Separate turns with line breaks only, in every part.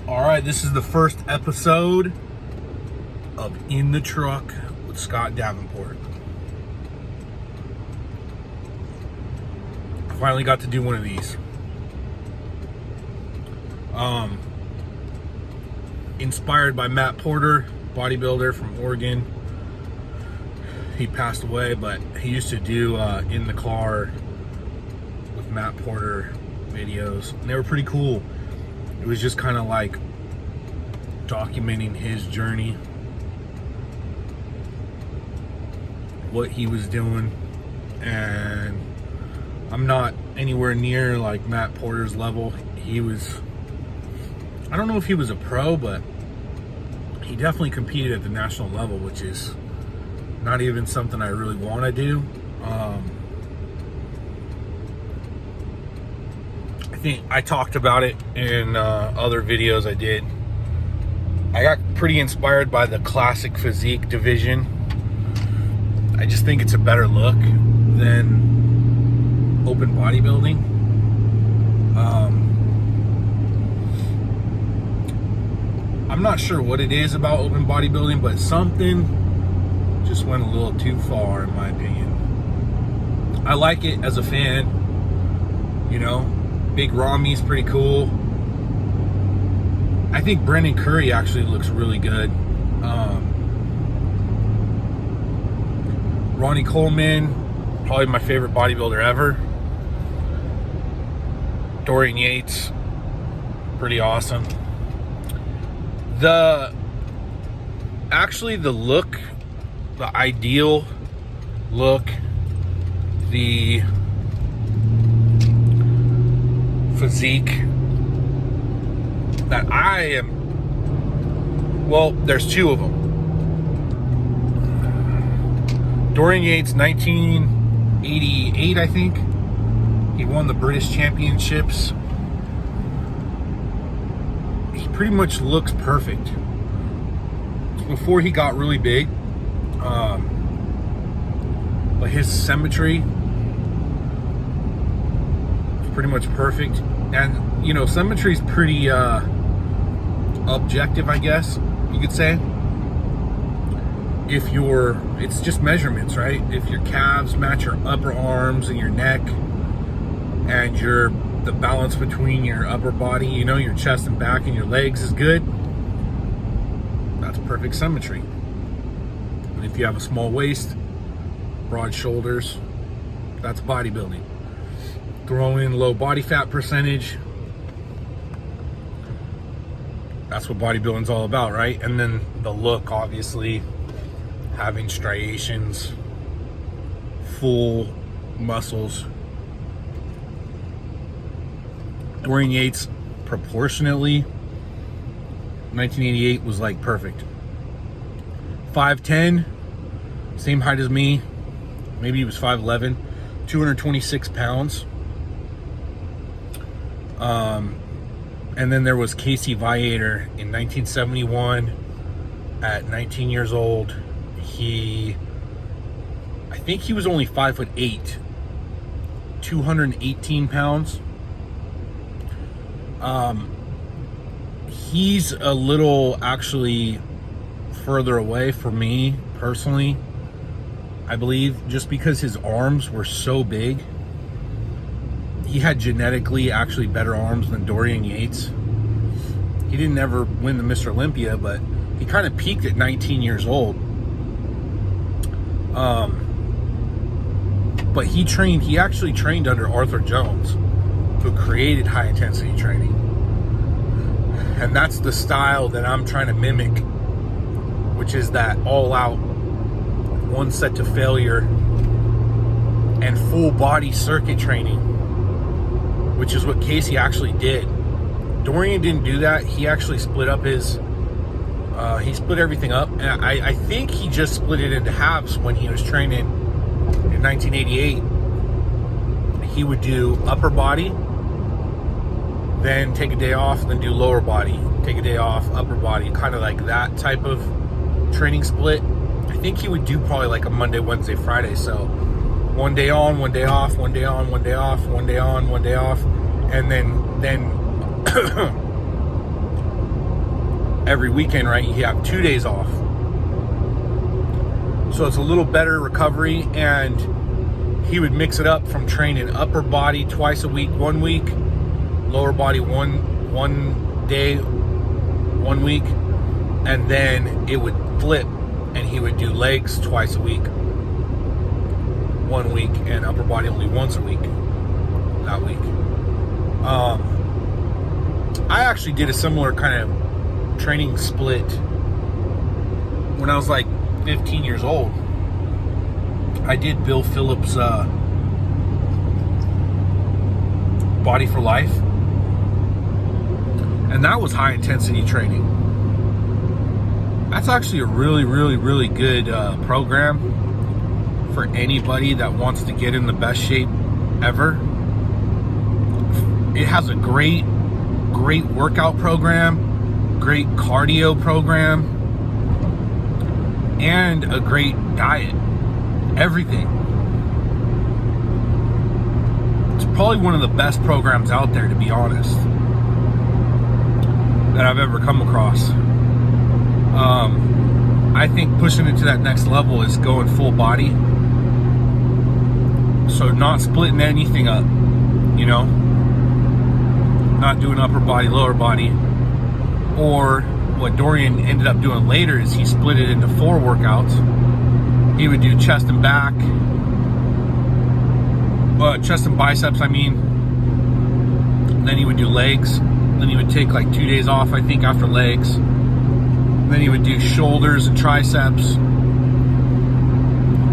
All right, this is the first episode of In the Truck with Scot Davenport. I finally got to do one of these. Inspired by Matt Porter, bodybuilder from Oregon. He passed away, but he used to do In the Car with Matt Porter videos, and they were pretty cool. It was just kind of like documenting his journey, what he was doing, and I'm not anywhere near like Matt Porter's level. He was, I don't know if he was a pro, but he definitely competed at the national level, which is not even something I really want to do. I think I talked about it in other videos I did. I got pretty inspired by the classic physique division. I just think it's a better look than open bodybuilding. I'm not sure what it is about open bodybuilding, but something just went a little too far in my opinion. I like it as a fan, you know. Big Rami's pretty cool. I think Brendan Curry actually looks really good. Ronnie Coleman, probably my favorite bodybuilder ever. Dorian Yates, pretty awesome. The look, the ideal look, the physique that I am, well, there's two of them. Dorian Yates, 1988, I think. He won the British Championships. He pretty much looks perfect. Before he got really big, but his symmetry is pretty much perfect. And, you know, symmetry is pretty objective, I guess you could say. If it's just measurements, right? If your calves match your upper arms and your neck, and the balance between your upper body, you know, your chest and back and your legs is good, that's perfect symmetry. And if you have a small waist, broad shoulders, that's bodybuilding. Throw in low body fat percentage, that's what bodybuilding's all about, right? And then the look, obviously, having striations, full muscles. Dorian Yates, proportionately, 1988 was like perfect. 5'10", same height as me. Maybe he was 5'11", 226 pounds. And then there was Casey Viator in 1971 at 19 years old. I think he was only 5'8", 218 pounds. He's a little actually further away for me personally, I believe, just because his arms were so big. He had genetically actually better arms than Dorian Yates. He didn't ever win the Mr. Olympia, but he kind of peaked at 19 years old. But he actually trained under Arthur Jones, who created high intensity training. And that's the style that I'm trying to mimic, which is that all out, one set to failure, and full body circuit training, which is what Casey actually did. Dorian didn't do that. He actually split up he split everything up. And I think he just split it into halves when he was training in 1988. He would do upper body, then take a day off, then do lower body, take a day off, upper body, kind of like that type of training split. I think he would do probably like a Monday, Wednesday, Friday. So one day on, one day off, one day on, one day off, one day on, one day off, and then every weekend, right, you have 2 days off. So it's a little better recovery, and he would mix it up from training upper body twice a week, 1 week, lower body one day, 1 week, and then it would flip, and he would do legs twice a week, 1 week, and upper body only once a week that week. I actually did a similar kind of training split when I was like 15 years old. I did Bill Phillips' Body for Life, and that was high intensity training. That's actually a really, really, really good program for anybody that wants to get in the best shape ever. It has a great workout program, great cardio program, and a great diet. Everything. It's probably one of the best programs out there, to be honest, that I've ever come across. I think pushing it to that next level is going full body. So not splitting anything up, you know, not doing upper body, lower body. Or what Dorian ended up doing later is he split it into 4 workouts. He would do chest and back, chest and biceps, I mean. Then he would do legs. Then he would take like 2 days off, I think, after legs. Then he would do shoulders and triceps.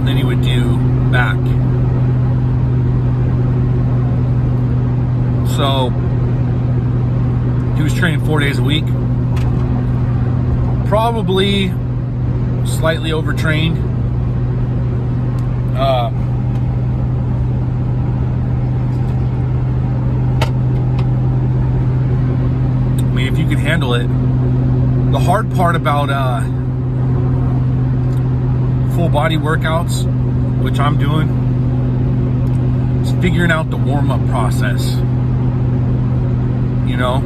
Then he would do back. So he was training 4 days a week. Probably slightly overtrained. I mean, if you can handle it. The hard part about full body workouts, which I'm doing, is figuring out the warm-up process. You know,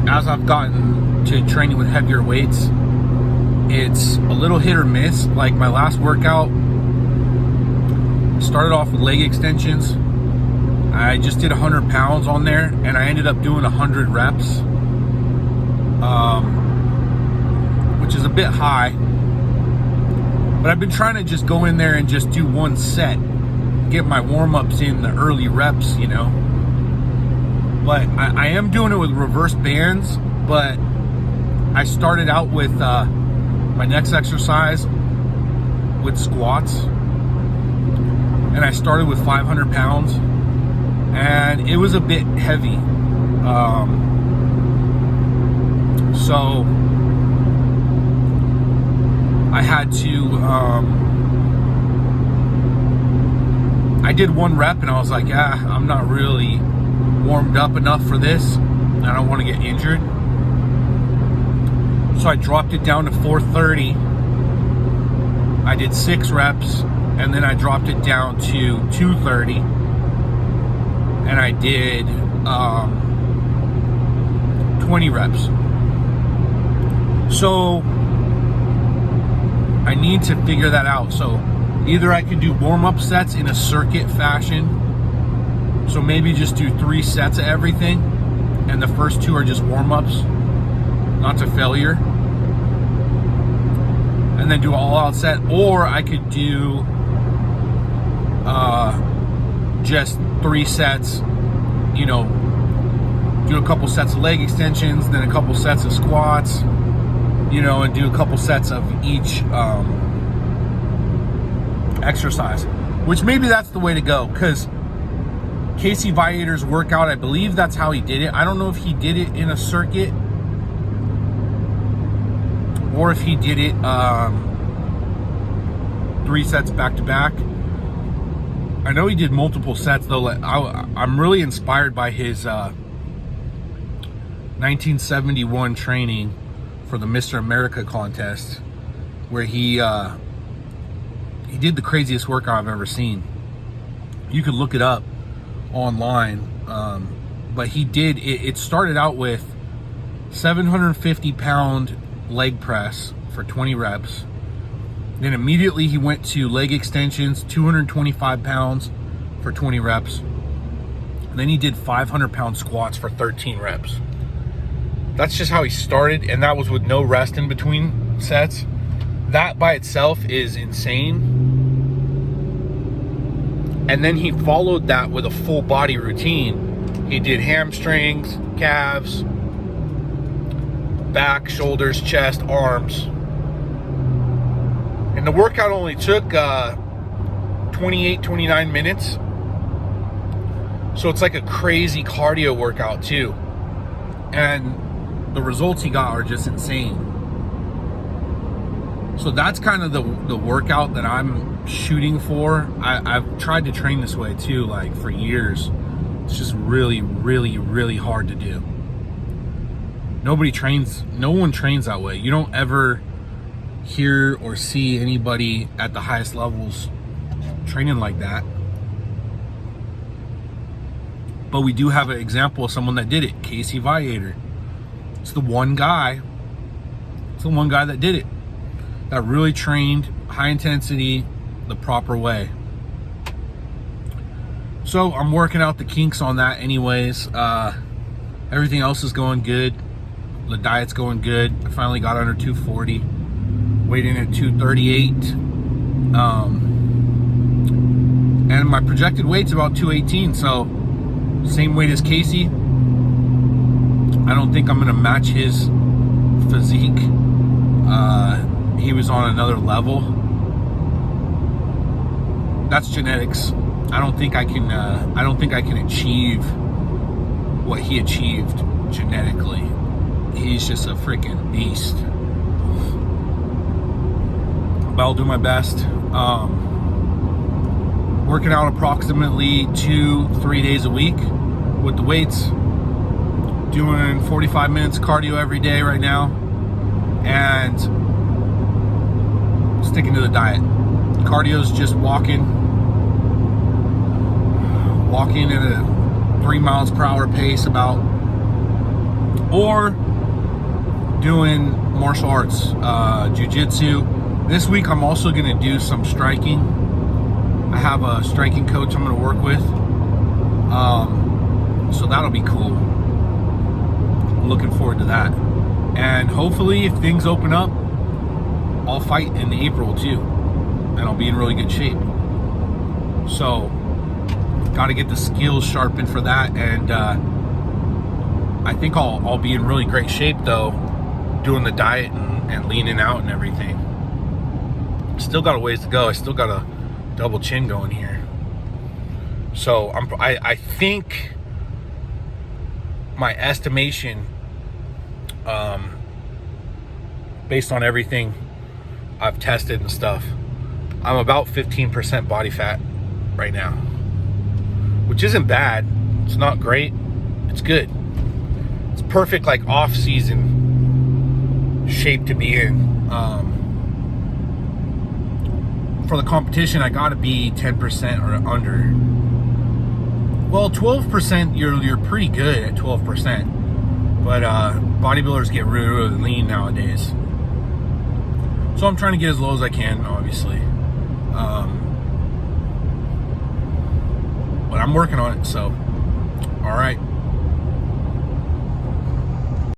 as I've gotten to training with heavier weights, it's a little hit or miss. Like my last workout, started off with leg extensions. I just did 100 pounds on there, and I ended up doing 100 reps, which is a bit high. But I've been trying to just go in there and just do one set, get my warm-ups in the early reps, you know. But I am doing it with reverse bands, but I started out with my next exercise with squats, and I started with 500 pounds, and it was a bit heavy. So I had to, I did 1 rep and I was like, I'm not really warmed up enough for this. I don't want to get injured. So I dropped it down to 430. I did 6 reps, and then I dropped it down to 230. And I did 20 reps. So I need to figure that out. So either I could do warm-up sets in a circuit fashion, so maybe just do 3 sets of everything, and the first 2 are just warm-ups, not to failure, and then do an all-out set. Or I could do just 3 sets, you know, do a couple sets of leg extensions, then a couple sets of squats, you know, and do a couple sets of each exercise, which maybe that's the way to go, because Casey Viator's workout, I believe that's how he did it. I don't know if he did it in a circuit or if he did it 3 sets back to back. I know he did multiple sets though. I'm really inspired by his 1971 training for the Mr. America contest, where he did the craziest workout I've ever seen. You could look it up online, but he did it started out with 750 pound leg press for 20 reps. Then immediately he went to leg extensions, 225 pounds for 20 reps. And then he did 500-pound squats for 13 reps. That's just how he started, and that was with no rest in between sets. That by itself is insane. And then he followed that with a full body routine. He did hamstrings, calves, back, shoulders, chest, arms. And the workout only took 28, 29 minutes. So it's like a crazy cardio workout too. And the results he got are just insane. So that's kind of the workout that I'm shooting for. I've tried to train this way too, like for years. It's just really, really, really hard to do. No one trains that way. You don't ever hear or see anybody at the highest levels training like that. But we do have an example of someone that did it, Casey Viator. It's the one guy that did it, that really trained high intensity the proper way. So I'm working out the kinks on that anyways. Everything else is going good. The diet's going good. I finally got under 240, weighing at 238. And my projected weight's about 218, so same weight as Casey. I don't think I'm gonna match his physique. He was on another level. That's genetics. I don't think I can achieve what he achieved genetically. He's just a freaking beast. But I'll do my best. Working out approximately 2-3 days a week with the weights. Doing 45 minutes cardio every day right now. And sticking to the diet. Cardio's just walking at a 3 miles per hour pace about, or doing martial arts, jiu-jitsu. This week I'm also gonna do some striking. I have a striking coach I'm gonna work with. So that'll be cool. I'm looking forward to that. And hopefully if things open up, I'll fight in April too. And I'll be in really good shape. So, got to get the skills sharpened for that. And I think I'll be in really great shape though, doing the diet and leaning out and everything. Still got a ways to go. I still got a double chin going here. So I think my estimation, based on everything I've tested and stuff, I'm about 15% body fat right now, which isn't bad. It's not great. It's good. It's perfect, like off-season shape to be in. For the competition, I gotta be 10% or under. Well, 12%, you're pretty good at 12%. But bodybuilders get really, really lean nowadays. So I'm trying to get as low as I can, obviously. But I'm working on it, so. All right.